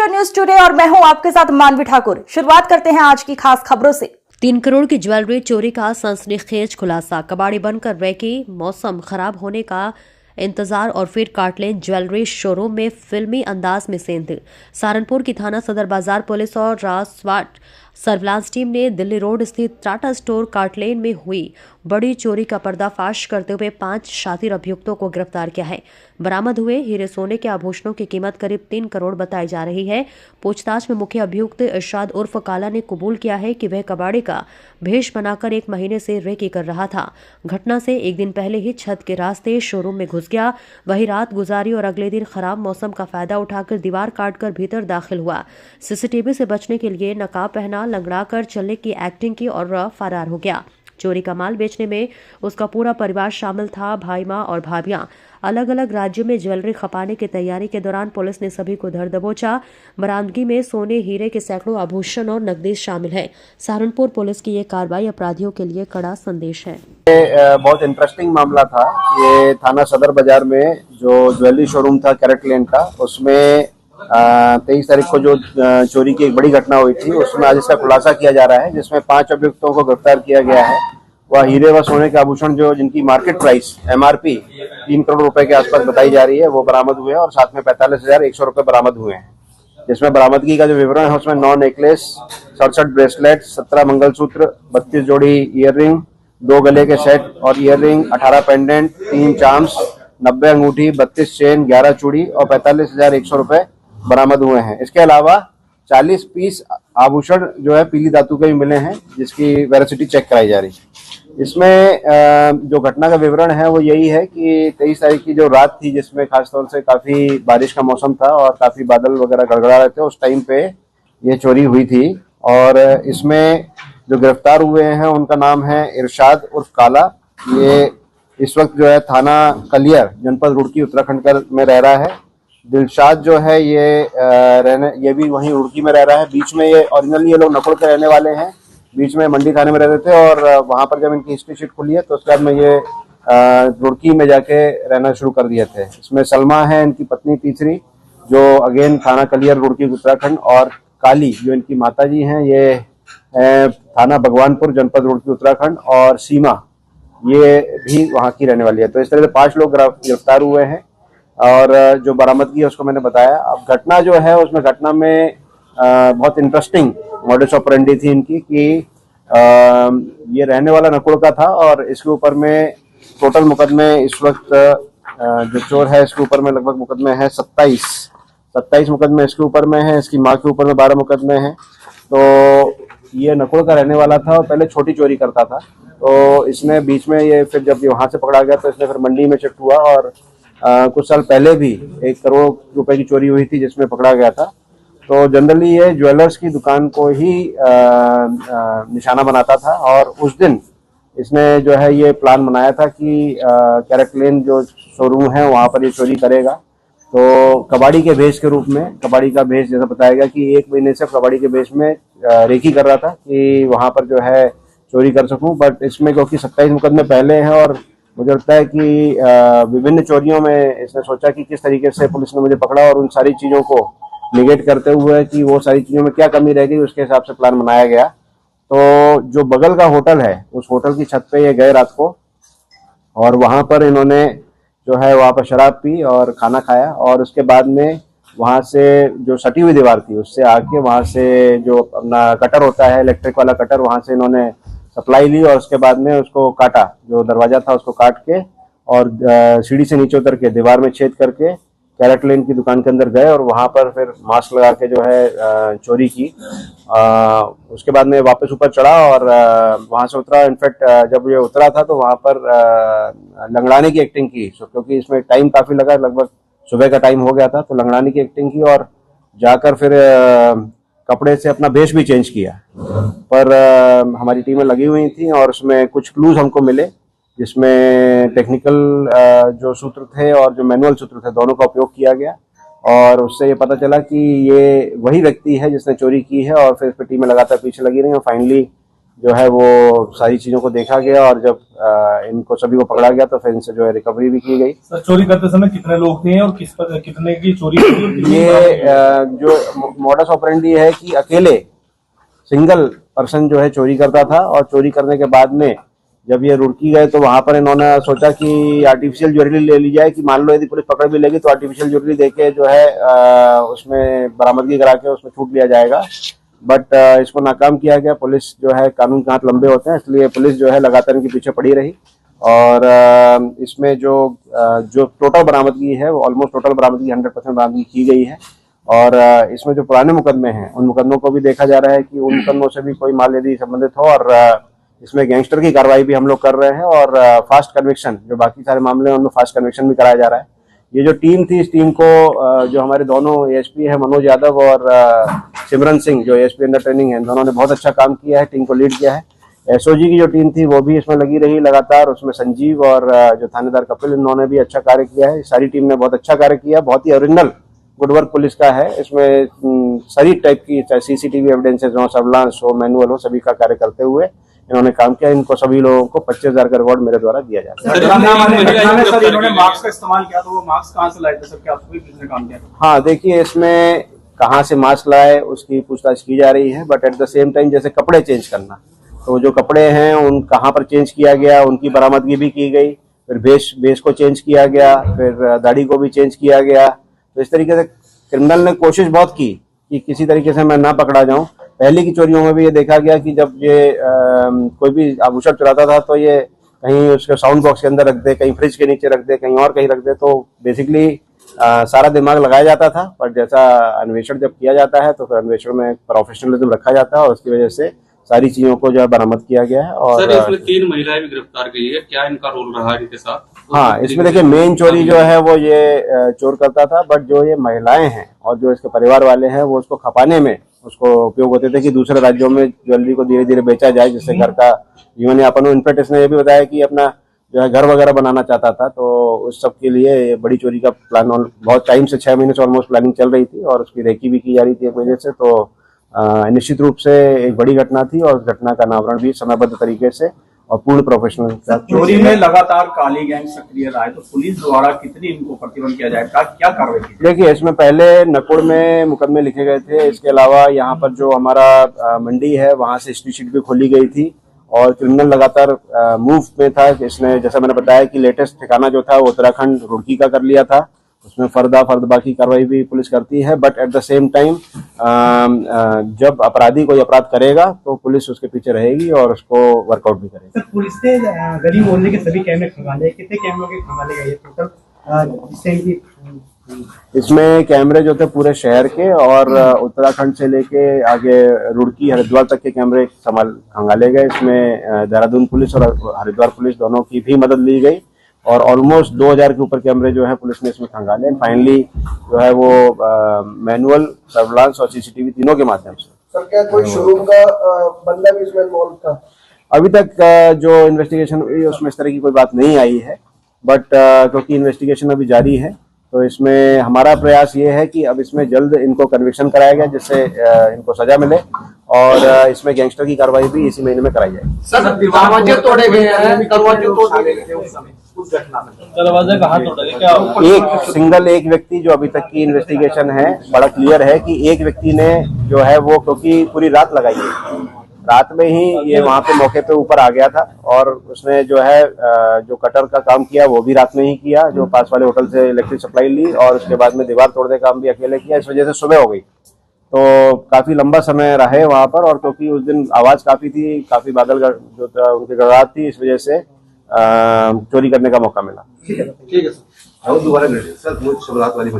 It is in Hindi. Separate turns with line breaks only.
मिस्टर न्यूज टुडे और मैं हूं आपके साथ मानवी ठाकुर। शुरुआत करते हैं आज की खास खबरों से।
3 करोड़ की ज्वेलरी चोरी का सनसनीखेज खुलासा। कबाड़ी बनकर रैकी, मौसम खराब होने का इंतजार और फिर काटलेन ज्वेलरी शोरूम में फिल्मी अंदाज में सेंध। सहारनपुर की थाना सदर बाजार पुलिस और रासवाट सर्विलांस टीम ने दिल्ली रोड स्थित टाटा स्टोर काटलेन में हुई बड़ी चोरी का पर्दाफाश करते हुए 5 शातिर अभियुक्तों को गिरफ्तार किया है। बरामद हुए हीरे सोने के आभूषणों की कीमत करीब 3 करोड़ बताई जा रही है। पूछताछ में मुख्य अभियुक्त इरशाद उर्फ काला ने कबूल किया है कि वह कबाड़ी का भेष बनाकर 1 महीने से रेकी कर रहा था। घटना से एक दिन पहले ही छत के रास्ते शोरूम में घुस गया, वही रात गुजारी और अगले दिन खराब मौसम का फायदा उठाकर दीवार काटकर भीतर दाखिल हुआ। सीसीटीवी से बचने के लिए नकाब पहना, लंगड़ा कर चलने की एक्टिंग की और फरार हो गया। चोरी का माल बेचने में उसका पूरा परिवार शामिल था। भाई, मां और भाभियां अलग अलग राज्यों में ज्वेलरी खपाने की तैयारी के दौरान पुलिस ने सभी को धर दबोचा। बरामदगी में सोने, हीरे के सैकड़ों आभूषण और नकदी शामिल है। सहारनपुर पुलिस की ये कार्रवाई अपराधियों के लिए कड़ा संदेश है।
बहुत इंटरेस्टिंग मामला था। ये थाना सदर बाजार में जो ज्वेलरी शोरूम था कैरेटलेन का, उसमें 23 तारीख को जो चोरी की एक बड़ी घटना हुई थी, उसमें आज इसका खुलासा किया जा रहा है, जिसमें 5 अभियुक्तों को गिरफ्तार किया गया है। वह हीरे व सोने के आभूषण जो जिनकी मार्केट प्राइस MRP 3 करोड़ रुपए के आसपास बताई जा रही है, वो बरामद हुए हैं और साथ में 45,100 रुपए बरामद हुए हैं। जिसमें बरामदगी का जो विवरण है उसमें 9 नेकलेस, 67 ब्रेसलेट, 17 मंगलसूत्र, 32 जोड़ी ईयररिंग, 2 गले के सेट और ईयररिंग, 18 पेंडेंट, 3 चार्म्स, 90 अंगूठी, 32 चेन, 11 चूड़ी और 45,100 रुपए बरामद हुए हैं। इसके अलावा 40 पीस आभूषण जो है पीली धातु के भी मिले हैं, जिसकी वेरासिटी चेक कराई जा रही है। इसमें जो घटना का विवरण है वो यही है कि 23 तारीख की जो रात थी, जिसमें खासतौर से काफी बारिश का मौसम था और काफी बादल वगैरह गड़गड़ा रहे थे, उस टाइम पे ये चोरी हुई थी। और इसमें जो गिरफ्तार हुए हैं उनका नाम है इरशाद उर्फ काला। ये इस वक्त जो है थाना कलियर, जनपद रुड़की, उत्तराखंड में रह रहा है। दिलशाद जो है ये भी वहीं रुड़की में रह रहा है। बीच में ये ओरिजिनली ये लोग नकुल के रहने वाले हैं, बीच में मंडी थाने में रहते थे और वहां पर जब इनकी हिस्ट्री शीट खुली है तो उसके बाद में ये रुड़की में जाके रहना शुरू कर दिए थे। इसमें सलमा है इनकी पत्नी तीसरी, जो अगेन थाना कलियर रुड़की उत्तराखंड, और काली जो इनकी माताजी हैं ये थाना भगवानपुर, जनपद रुड़की उत्तराखंड, और सीमा ये भी वहां की रहने वाली है। तो इस तरह से 5 लोग गिरफ्तार हुए हैं और जो बरामदगी है उसको मैंने बताया। अब घटना जो है उसमें घटना में बहुत इंटरेस्टिंग मॉडस ऑपरेंडी थी इनकी कि ये रहने वाला नकुल का था और इसके ऊपर में टोटल मुकदमे इस वक्त जो चोर है इसके ऊपर में लगभग मुकदमे हैं 27 मुकदमे इसके ऊपर में है। इसकी माँ के ऊपर में 12 मुकदमे हैं। तो ये नकुल का रहने वाला था और पहले छोटी चोरी करता था। तो इसने बीच में ये फिर जब वहां से पकड़ा गया तो इसने फिर मंडी में शिफ्ट हुआ और कुछ साल पहले भी 1 करोड़ रुपए की चोरी हुई थी जिसमें पकड़ा गया था। तो जनरली ये ज्वेलर्स की दुकान को ही निशाना बनाता था और उस दिन इसने जो है ये प्लान बनाया था कि कैरेटलेन जो शोरूम है वहां पर ये चोरी करेगा। तो कबाड़ी के भेष के रूप में, कबाड़ी का भेष जैसा बताया गया कि 1 महीने से कबाड़ी के भेष में रेकी कर रहा था कि वहां पर जो है चोरी कर सकूं। बट इसमें क्योंकि 27 मुकदमे पहले हैं और मुझे लगता है कि विभिन्न चोरियों में इसने सोचा कि किस तरीके से पुलिस ने मुझे पकड़ा और उन सारी चीजों को निगेट करते हुए कि वो सारी चीजों में क्या कमी रह गई, उसके हिसाब से प्लान बनाया गया। तो जो बगल का होटल है उस होटल की छत पे ये गए रात को और वहां पर इन्होंने जो है वहां पर शराब पी और खाना खाया और उसके बाद में वहां से जो सटी हुई दीवार थी उससे आके वहां से जो अपना कटर होता है, इलेक्ट्रिक वाला कटर, वहां से इन्होंने सप्लाई ली और उसके बाद में उसको काटा, जो दरवाजा था उसको काट के और सीढ़ी से नीचे उतर के दीवार में छेद करके कैरेटलेन की दुकान के अंदर गए और वहां पर फिर मास्क लगा के जो है चोरी की। उसके बाद में वापस ऊपर चढ़ा और वहां से उतरा। इनफैक्ट जब ये उतरा था तो वहां पर लंगड़ाने की एक्टिंग की, क्योंकि इसमें टाइम काफी लगा, लगभग सुबह का टाइम हो गया था। तो लंगड़ाने की एक्टिंग की और जाकर फिर कपड़े से अपना भेष भी चेंज किया। पर हमारी टीमें लगी हुई थी और उसमें कुछ क्लूज हमको मिले, जिसमें टेक्निकल जो सूत्र थे और जो मैनुअल सूत्र थे दोनों का उपयोग किया गया और उससे ये पता चला कि ये वही व्यक्ति है जिसने चोरी की है। और फिर इस पर टीमें लगातार पीछे लगी रही और फाइनली जो है वो सारी चीजों को देखा गया और जब इनको सभी को पकड़ा गया तो फिर इनसे जो है रिकवरी भी की गई।
सर, चोरी करते समय कितने लोग थे और कितने की चोरी हुई?
ये जो मोडस ऑपरेंडी है कि अकेले सिंगल पर्सन जो है चोरी करता था और चोरी करने के बाद में जब ये रुड़की गए तो वहां पर इन्होंने सोचा कि आर्टिफिशियल ज्वेलरी ले ली जाए कि मान लो यदि पुलिस पकड़ भी लेगी तो आर्टिफिशियल ज्वेलरी देके जो है उसमें बरामदगी करा के उसमें छूट लिया जाएगा। बट इसको नाकाम किया गया। पुलिस जो है कानून के हाथ लंबे होते हैं, इसलिए पुलिस जो है लगातार इनके पीछे पड़ी रही और इसमें जो टोटल बरामदगी है वो ऑलमोस्ट टोटल बरामदगी 100% बरामदगी की गई है। और इसमें जो पुराने मुकदमे हैं उन मुकदमों को भी देखा जा रहा है कि उन मुकदमों से भी कोई माल यदि संबंधित हो और इसमें गैंगस्टर की कार्रवाई भी हम लोग कर रहे हैं और फास्ट कन्विक्शन जो बाकी सारे मामले हैं उनमें फास्ट कन्विक्शन भी कराया जा रहा है। ये जो टीम थी इस टीम को जो हमारे दोनों एएसपी है मनोज यादव और सिमरन सिंह जो एएसपी अंडर ट्रेनिंग है, दोनों ने बहुत अच्छा काम किया है, टीम को लीड किया है। एसओजी की जो टीम थी वो भी इसमें लगी रही लगातार, उसमें संजीव और जो थानेदार कपिल इन्होंने भी अच्छा कार्य किया है। सारी टीम ने बहुत अच्छा कार्य किया, बहुत ही ओरिजिनल गुडवर्क पुलिस का है। इसमें सारी टाइप की चाहे सीसीटीवी एविडेंसेज हो, सर्विलांस हो, मैनुअल हो, सभी का कार्य करते हुए इन्होंने काम किया। इनको सभी लोगों को 25,000 का रिवॉर्ड मेरे द्वारा दिया जाता है।
सर, इन्होंने मास्क का इस्तेमाल किया तो वो मास्क कहाँ से लाए थे सर? क्या आपको भी किसने काम किया?
हाँ, देखिए इसमें कहाँ से मास्क लाए उसकी पूछताछ की जा रही है, but at the same time जैसे कपड़े चेंज करना, तो जो कपड़े हैं उन कहाँ पर चेंज किया गया उनकी बरामदगी भी की गई। फिर भेष को चेंज किया गया, फिर दाढ़ी को भी चेंज किया गया। तो इस तरीके से क्रिमिनल ने कोशिश बहुत की कि किसी तरीके से मैं ना पकड़ा जाऊं। पहले की चोरियों में भी ये देखा गया कि जब ये कोई भी आभूषण चुराता था तो ये कहीं उसके साउंड बॉक्स के अंदर रख दे, कहीं फ्रिज के नीचे रख दे, कहीं और कहीं रख दे। तो बेसिकली सारा दिमाग लगाया जाता था, पर जैसा अन्वेषण जब किया जाता है तो फिर अन्वेषण में प्रोफेशनलिज्म रखा जाता है और उसकी वजह से सारी चीजों को जो है बरामद किया गया है। और
सर, इसमें 3 महिलाएं भी गिरफ्तार की है, क्या इनका रोल रहा है इनके साथ?
हाँ, इसमें देखिए मेन चोरी जो है वो ये चोर करता था, बट जो ये महिलाएं हैं और जो इसके परिवार वाले हैं वो उसको खपाने में उसको उपयोग होते थे कि दूसरे राज्यों में ज्वेलरी को धीरे धीरे बेचा जाए जिससे घर का जीवन यापन हो। इनफैक्ट इसने ये भी बताया कि अपना जो है घर वगैरह बनाना चाहता था, तो उस सब के लिए बड़ी चोरी का प्लान बहुत टाइम से 6 महीने से ऑलमोस्ट प्लानिंग चल रही थी और उसकी रेकी भी की जा रही थी एक वजह से। तो निश्चित रूप से एक बड़ी घटना थी और घटना का अनावरण भी समयबद्ध तरीके से और पूर्ण प्रोफेशनल।
चोरी में लगातार काली गैंग सक्रिय रहा है, तो पुलिस द्वारा कितनी इनको प्रतिबंध किया जाएगा, क्या कार्रवाई की?
देखिए इसमें पहले नकुड़ में मुकदमे लिखे गए थे, इसके अलावा यहाँ पर जो हमारा मंडी है वहां से हिस्ट्री शीट भी खोली गई थी और क्रिमिनल लगातार मूव में था। इसने जैसा मैंने बताया कि लेटेस्ट ठिकाना जो था वो उत्तराखंड रुड़की का कर लिया था, उसमें फर्द बाकी कार्रवाई भी पुलिस करती है। But at the same time जब अपराधी कोई अपराध करेगा तो पुलिस उसके पीछे रहेगी और उसको वर्कआउट भी करेगी।
सर, पुलिस ने गली मोहल्ले के सभी कैमरे खंगाले, कितने कैमरों के खंगाले गए टोटल जिससे इनकी?
इसमें कैमरे जो थे पूरे शहर के और उत्तराखंड से लेके आगे रुड़की हरिद्वार तक के कैमरे खंगाले गए। इसमें देहरादून पुलिस और हरिद्वार पुलिस दोनों की भी मदद ली गई और ऑलमोस्ट 2000 के ऊपर कैमरे जो है पुलिस ने इसमें खंगाले। फाइनली जो है वो मैनुअल, सर्विलांस और सीसीटीवी तीनों के माध्यम से।
सर, क्या कोई शोरूम का बंदा भी इसमें इन्वॉल्व था?
अभी तक जो इन्वेस्टिगेशन हुई उसमें इस तरह की कोई बात नहीं आई है, बट क्योंकि इन्वेस्टिगेशन अभी जारी है तो इसमें हमारा प्रयास ये है कि अब इसमें जल्द इनको कन्विक्शन कराया गया जिससे इनको सजा मिले और इसमें गैंगस्टर की कार्रवाई भी इसी महीने में कराई जाएगी।
सर, दरवाजे तोड़े गए हैं, दरवाजे तोड़े गए थे उस समय, उस घटना में
दरवाजे कहाँ तोड़े गए? क्या
एक व्यक्ति जो अभी तक की इन्वेस्टिगेशन है बड़ा क्लियर है कि एक व्यक्ति ने जो है वो क्योंकि पूरी रात लगाई है, रात में ही ये वहां पे मौके पे ऊपर आ गया था और उसने जो है जो कटर का काम किया वो भी रात में ही किया, जो पास वाले होटल से इलेक्ट्रिक सप्लाई ली और उसके बाद में दीवार तोड़ने का काम भी अकेले किया। इस वजह से सुबह हो गई, तो काफी लंबा समय रहे वहां पर और क्योंकि उस दिन आवाज काफी थी, काफी बादल जो था उनकी गड़गड़ाहट थी, इस वजह से चोरी करने का मौका मिला।
ठीक है सर। दोबारा सर, वो शुरुआत वाली